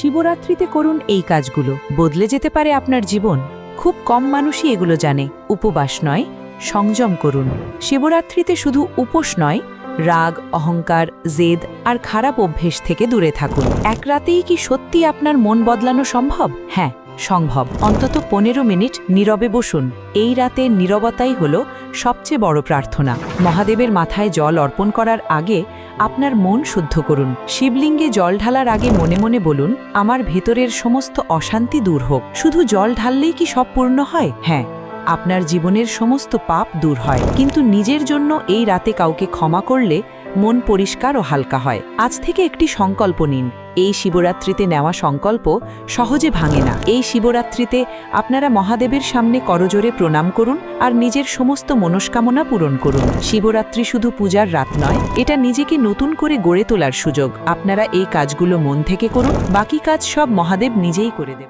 শিবরাত্রিতে করুন এই কাজগুলো, বদলে যেতে পারে আপনার জীবন। খুব কম মানুষই এগুলো জানে। উপবাস নয়, সংযম করুন। শিবরাত্রিতে শুধু উপোস নয়, রাগ, অহংকার, জেদ আর খারাপ অভ্যেস থেকে দূরে থাকুন। এক রাতেই কি সত্যি আপনার মন বদলানো সম্ভব? হ্যাঁ, সম্ভব। অন্তত 15 মিনিট নীরবে বসুন। এই রাতে নীরবতাই হল সবচেয়ে বড় প্রার্থনা। মহাদেবের মাথায় জল অর্পণ করার আগে আপনার মন শুদ্ধ করুন। শিবলিঙ্গে জল ঢালার আগে মনে মনে বলুন, আমার ভেতরের সমস্ত অশান্তি দূর হোক। শুধু জল ঢাললেই কি সব পূর্ণ হয়? হ্যাঁ, আপনার জীবনের সমস্ত পাপ দূর হয়, কিন্তু নিজের জন্য এই রাতে কাউকে ক্ষমা করলে মন পরিষ্কার ও হালকা হয়। আজ থেকে একটি সংকল্প নিন। এই শিবরাত্রিতে নেওয়া সংকল্প সহজে ভাঙে না। এই শিবরাত্রিতে আপনারা মহাদেবের সামনে করজোড়ে প্রণাম করুন আর নিজের সমস্ত মনস্কামনা পূরণ করুন। শিবরাত্রি শুধু পূজার রাত নয়, এটা নিজেকে নতুন করে গড়ে তোলার সুযোগ। আপনারা এই কাজগুলো মন থেকে করুন, বাকি কাজ সব মহাদেব নিজেই করে দেবেন।